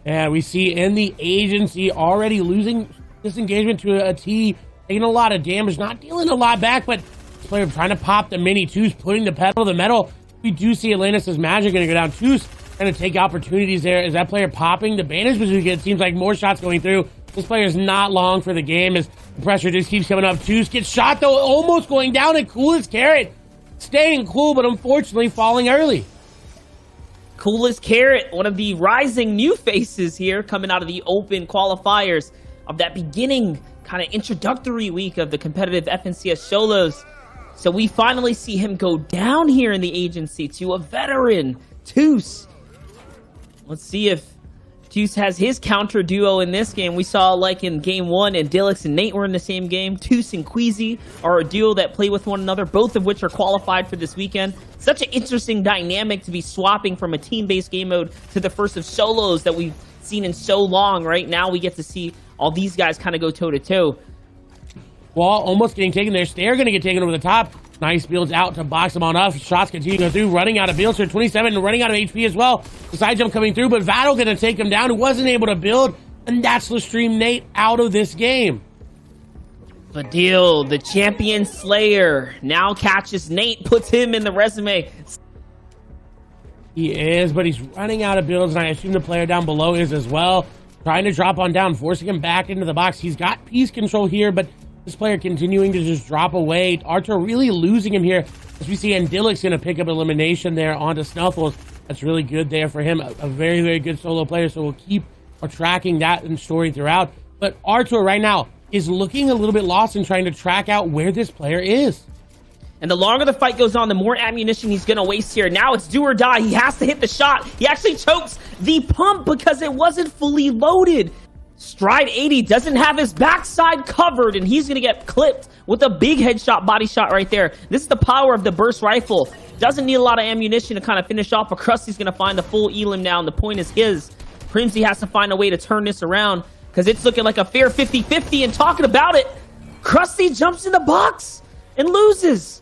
And we see in the agency already losing this engagement to a T, taking a lot of damage, not dealing a lot back, but this player trying to pop the mini. Two's putting the pedal to the metal. We do see Atlantis' magic going to go down. Two's trying to take opportunities there. Is that player popping the bandage bazooka? It seems like more shots going through. This player is not long for the game as the pressure just keeps coming up. Two's gets shot though, almost going down, and Coolest Carrot staying cool, but unfortunately falling early. Coolest Carrot, one of the rising new faces here, coming out of the open qualifiers of that beginning kind of introductory week of the competitive FNCS solos. So we finally see him go down here in the agency to a veteran, Toos. Let's see if Toos has his counter duo in this game. We saw like in game 1, and Dillix and Nate were in the same game. Toos and Queasy are a duo that play with one another, both of which are qualified for this weekend. Such an interesting dynamic to be swapping from a team-based game mode to the first of solos that we've seen in so long. Right now we get to see all these guys kind of go toe-to-toe. Wall almost getting taken there. Stair going to get taken over the top. Nice builds out to box him on up. Shots continue to go through. Running out of builds here. 27 and running out of HP as well. The side jump coming through, but Vattel going to take him down. Who wasn't able to build. And that's the stream Nate out of this game. Fadil, the champion slayer, now catches Nate, puts him in the resume. He is, but he's running out of builds, and I assume the player down below is as well. Trying to drop on down, forcing him back into the box. He's got piece control here, but this player continuing to just drop away. Archer really losing him here. As we see, Andillic's going to pick up elimination there onto Snuffles. That's really good there for him. A very, very good solo player, so we'll keep tracking that in story throughout. But Archer right now is looking a little bit lost and trying to track out where this player is. And the longer the fight goes on, the more ammunition he's going to waste here. Now it's do or die. He has to hit the shot. He actually chokes the pump because it wasn't fully loaded. Stride 80 doesn't have his backside covered, and he's going to get clipped with a big headshot body shot right there. This is the power of the burst rifle. Doesn't need a lot of ammunition to kind of finish off, but Krusty's going to find the full elim now, and the point is his. Primsy has to find a way to turn this around because it's looking like a fair 50-50, and talking about it, Krusty jumps in the box and loses.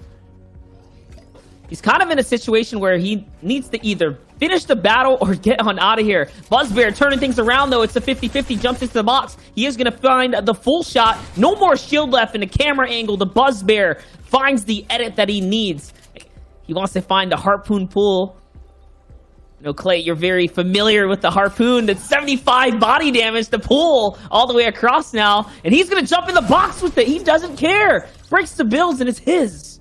He's kind of in a situation where he needs to either finish the battle or get on out of here. Buzzbear turning things around, though. It's a 50-50, jumps into the box. He is going to find the full shot. No more shield left in the camera angle. The Buzzbear finds the edit that he needs. He wants to find the harpoon pool. You know, Clay, you're very familiar with the harpoon. That's 75 body damage to pull all the way across now. And he's going to jump in the box with it. He doesn't care. Breaks the builds, and it's his.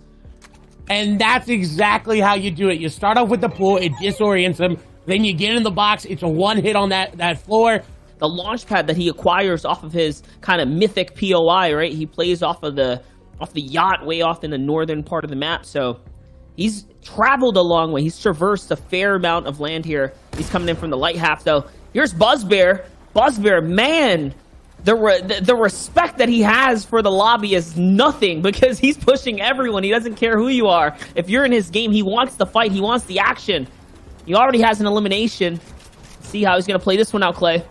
And that's exactly how you do it. You start off with the pool, it disorients him. Then you get in the box, it's a one hit on that floor. The launch pad that he acquires off of his kind of mythic POI, right? He plays off the yacht way off in the northern part of the map. So he's traveled a long way. He's traversed a fair amount of land here. He's coming in from the light half, though. Here's Buzzbear. Buzzbear, man, the respect that he has for the lobby is nothing because he's pushing everyone. He doesn't care who you are. If you're in his game, he wants the fight. He wants the action. He already has an elimination. See how he's going to play this one out, Clay.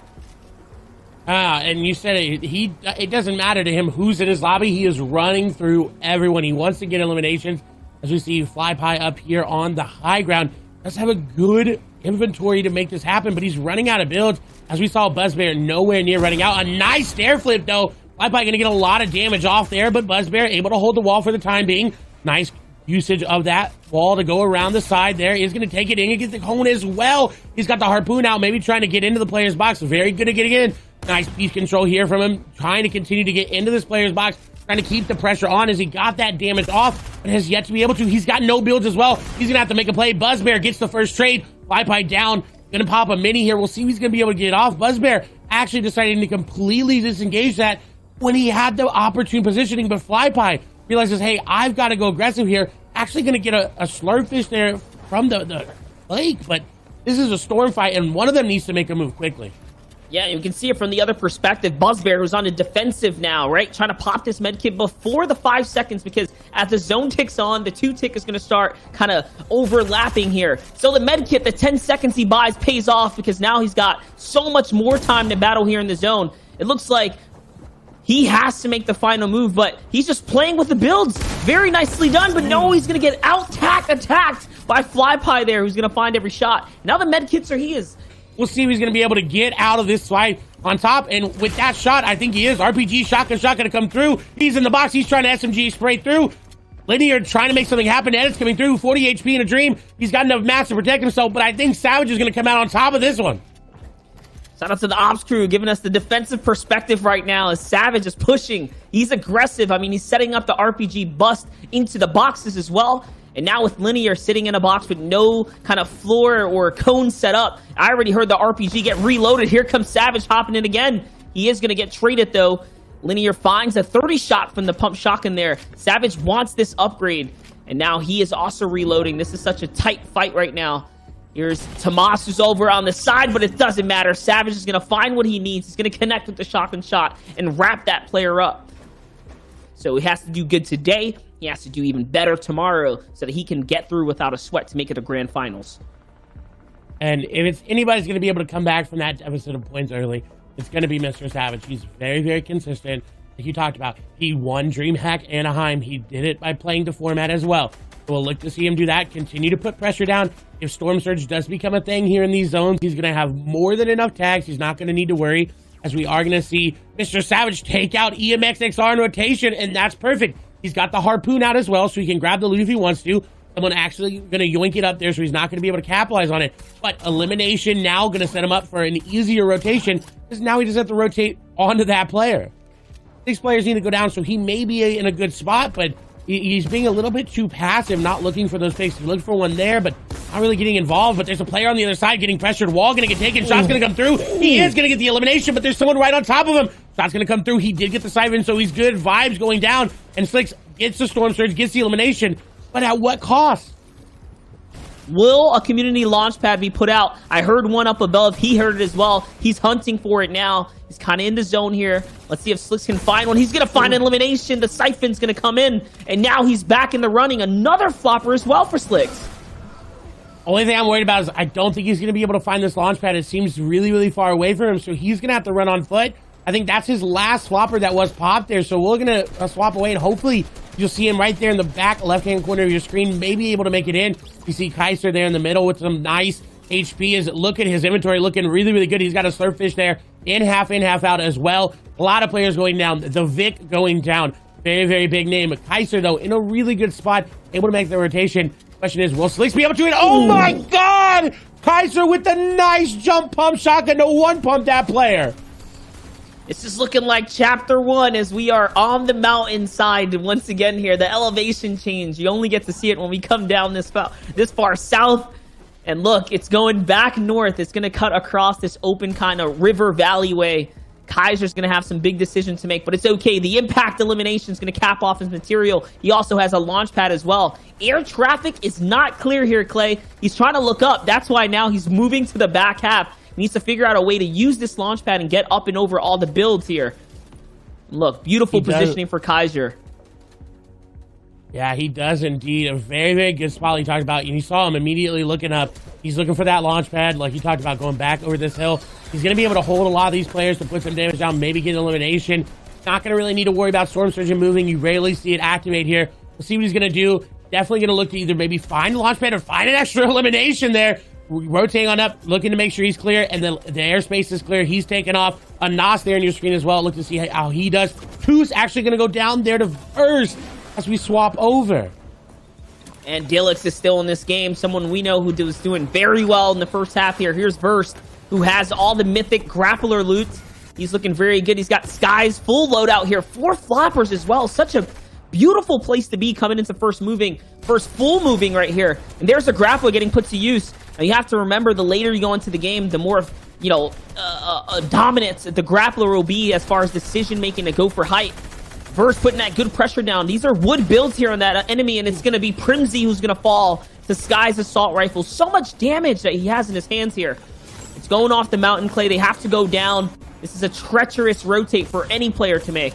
And you said it doesn't matter to him who's in his lobby. He is running through everyone. He wants to get eliminations. As we see FlyPie up here on the high ground. Does have a good inventory to make this happen, but he's running out of builds. As we saw, Buzzbear nowhere near running out. A nice stair flip, though. FlyPie going to get a lot of damage off there, but Buzzbear able to hold the wall for the time being. Nice usage of that wall to go around the side there. He's going to take it in. He gets the cone as well. He's got the harpoon out, maybe trying to get into the player's box. Very good at getting in. Nice piece control here from him. Trying to continue to get into this player's box. Trying to keep the pressure on as he got that damage off, but has yet to be able to. He's got no builds as well. He's going to have to make a play. Buzzbear gets the first trade. FlyPie down. Going to pop a mini here. We'll see if he's going to be able to get off. Buzzbear actually deciding to completely disengage that when he had the opportune positioning, but FlyPie realizes, hey, I've got to go aggressive here. Actually going to get a slurpfish there from the lake, but this is a storm fight, and one of them needs to make a move quickly. Yeah, you can see it from the other perspective. Buzzbear, who's on a defensive now, right? Trying to pop this medkit before the 5 seconds, because as the zone ticks on, the 2 tick is going to start kind of overlapping here. So the medkit, the 10 seconds he buys pays off because now he's got so much more time to battle here in the zone. It looks like he has to make the final move, but he's just playing with the builds. Very nicely done, but no, he's going to get attacked by FlyPie there, who's going to find every shot. Now the medkits are his. We'll see if he's going to be able to get out of this fight on top. And with that shot, I think he is. RPG shotgun shot going to come through. He's in the box. He's trying to SMG spray through. Linear trying to make something happen. Edit's coming through. 40 HP in a dream. He's got enough mass to protect himself, but I think Savage is going to come out on top of this one. Shout out to the ops crew giving us the defensive perspective right now as Savage is pushing. He's aggressive. I mean, he's setting up the RPG bust into the boxes as well. And now with Linear sitting in a box with no kind of floor or cone set up, I already heard the RPG get reloaded. Here comes Savage hopping in again. He is going to get traded though. Linear finds a 30 shot from the pump shotgun there. Savage wants this upgrade. And now he is also reloading. This is such a tight fight right now. Here's Tomas who's over on the side, but it doesn't matter. Savage is going to find what he needs. He's going to connect with the shotgun shot and wrap that player up. So he has to do good today. He has to do even better tomorrow so that he can get through without a sweat to make it to grand finals. And if it's anybody's going to be able to come back from that deficit of points early, it's going to be Mr. Savage. He's very, very consistent. Like you talked about, he won DreamHack Anaheim. He did it by playing the format as well. So we'll look to see him do that, continue to put pressure down. If Storm Surge does become a thing here in these zones, he's going to have more than enough tags. He's not going to need to worry, as we are going to see Mr. Savage take out EMX XR in rotation, and that's perfect. He's got the harpoon out as well, so he can grab the loot if he wants to. Someone actually going to yoink it up there, so he's not going to be able to capitalize on it. But elimination now going to set him up for an easier rotation, because now he just have to rotate onto that player. 6 players need to go down, so he may be in a good spot, but he's being a little bit too passive, not looking for those picks. He looked for one there, but not really getting involved. But there's a player on the other side getting pressured. Wall going to get taken. Shot's going to come through. He is going to get the elimination, but there's someone right on top of him. Shot's going to come through. He did get the siphon, so he's good. Vibes going down, and Slicks gets the Storm Surge, gets the elimination. But at what cost? Will a community launch pad be put out? I heard one up above. He heard it as well. He's hunting for it now. He's kind of in the zone here. Let's see if Slicks can find one. He's going to find an elimination. The siphon's going to come in. And now he's back in the running. Another flopper as well for Slicks. Only thing I'm worried about is I don't think he's going to be able to find this launch pad. It seems really, really far away from him. So he's going to have to run on foot. I think that's his last flopper that was popped there. So we're going to swap away, and hopefully you'll see him right there in the back left-hand corner of your screen, maybe able to make it in. You see Kaiser there in the middle with some nice HP. Look at his inventory looking really, really good. He's got a Slurpfish there in, half out as well. A lot of players going down. The Vic going down. Very, very big name. But Kaiser, though, in a really good spot, able to make the rotation. Question is, will Slicks be able to? Oh my God! Kaiser with the nice jump pump shotgun to one pump that player. This is looking like chapter 1 as we are on the mountainside once again here. The elevation change. You only get to see it when we come down this far south. And look, it's going back north. It's going to cut across this open kind of river valley way. Kaiser's going to have some big decisions to make, but it's okay. The impact elimination is going to cap off his material. He also has a launch pad as well. Air traffic is not clear here, Clay. He's trying to look up. That's why now he's moving to the back half. He needs to figure out a way to use this launch pad and get up and over all the builds here. Look, beautiful positioning for Kaiser. Yeah, he does indeed. A very, very good spot he talked about. You saw him immediately looking up. He's looking for that launch pad, like he talked about, going back over this hill. He's going to be able to hold a lot of these players to put some damage down, maybe get an elimination. Not going to really need to worry about Storm Surge moving. You rarely see it activate here. We'll see what he's going to do. Definitely going to look to either maybe find a launch pad or find an extra elimination there. Rotating on up, looking to make sure he's clear, and then the airspace is clear. He's taken off. A Nos there on your screen as well. Look to see how he does. Two's actually going to go down there to first as we swap over. And Dilix is still in this game. Someone we know who was doing very well in the first half here. Here's Verst, who has all the mythic grappler loot. He's looking very good. He's got Sky's full loadout here. 4 floppers as well. Such a beautiful place to be coming into first full moving right here. And there's a grappler getting put to use. Now you have to remember, the later you go into the game, the more, dominance the grappler will be as far as decision making to go for height. Verse putting that good pressure down. These are wood builds here on that enemy, and it's going to be Primzy who's going to fall to Sky's assault rifle. So much damage that he has in his hands here. It's going off the mountain, Clay. They have to go down. This is a treacherous rotate for any player to make.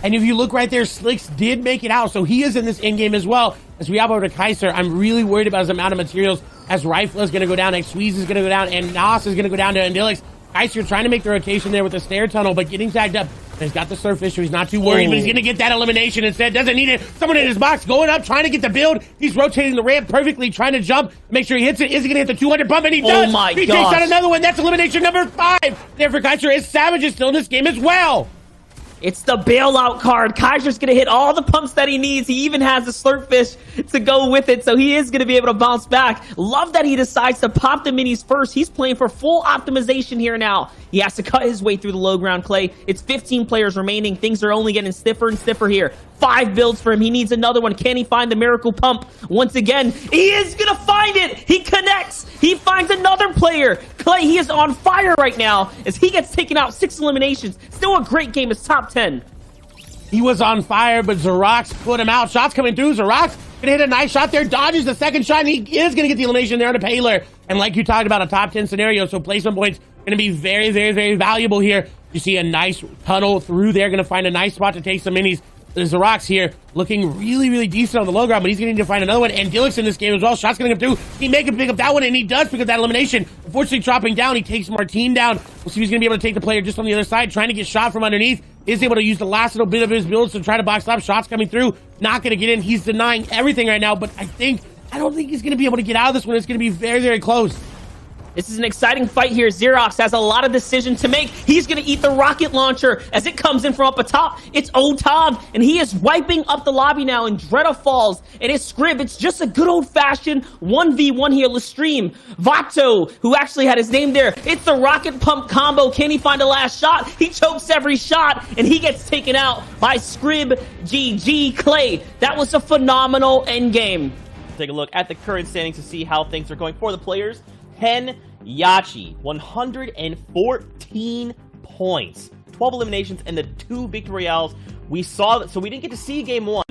And if you look right there, Slicks did make it out, so he is in this in-game as well. As we hop over to Kaiser, I'm really worried about his amount of materials, as Rifle is going to go down, X-Squeeze is going to go down, and Nos is going to go down to Andilix. Kaiser trying to make the rotation there with the stair tunnel, but getting tagged up. He's got the surface, so he's not too worried, but he's going to get that elimination instead. Doesn't need it. Someone in his box going up, trying to get the build. He's rotating the ramp perfectly, trying to jump, make sure he hits it. Is he going to hit the 200 bump? And he does. Oh my He gosh. takes out another one. That's elimination number 5. There for Kaiser is Savage is still in this game as well. It's the bailout card. Kaiser's going to hit all the pumps that he needs. He even has the slurpfish to go with it, so he is going to be able to bounce back. Love that he decides to pop the minis first. He's playing for full optimization here now. He has to cut his way through the low ground, Clay. It's 15 players remaining. Things are only getting stiffer and stiffer here. 5 builds for him. He needs another one. Can he find the miracle pump? Once again, he is going to find it. He connects. He finds another player. Clay, he is on fire right now as he gets taken out. 6 eliminations. Still a great game. It's top 10. He was on fire, but Zerox put him out. Shots coming through. Zerox gonna hit a nice shot there. Dodges the second shot, and he is gonna get the elimination there on a Paler. And like you talked about, a top 10 scenario, so placement points gonna be very, very, very valuable here. You see a nice tunnel through there. Gonna find a nice spot to take some minis. There's Zerox here looking really, really decent on the low ground, but he's going to need to find another one. And Dilix in this game as well. Shots going to come through. He may pick up that one, and he does pick up that elimination. Unfortunately, dropping down, he takes Martine down. We'll see if he's going to be able to take the player just on the other side, trying to get shot from underneath. Is able to use the last little bit of his builds to try to box up. Shots coming through. Not going to get in. He's denying everything right now, but I don't think he's going to be able to get out of this one. It's going to be very, very close. This is an exciting fight here. Xerox has a lot of decision to make. He's going to eat the rocket launcher as it comes in from up atop. It's Otab, and he is wiping up the lobby now, and Dreda falls, and it's Scrib. It's just a good old-fashioned 1v1 here. Lestream, Vato, who actually had his name there. It's the rocket pump combo. Can he find a last shot? He chokes every shot, and he gets taken out by Scrib. GG Clay. That was a phenomenal endgame. Take a look at the current standings to see how things are going for the players. Ken Yachi, 114 points, 12 eliminations, and the 2 victory royales. We saw that, so we didn't get to see game 1.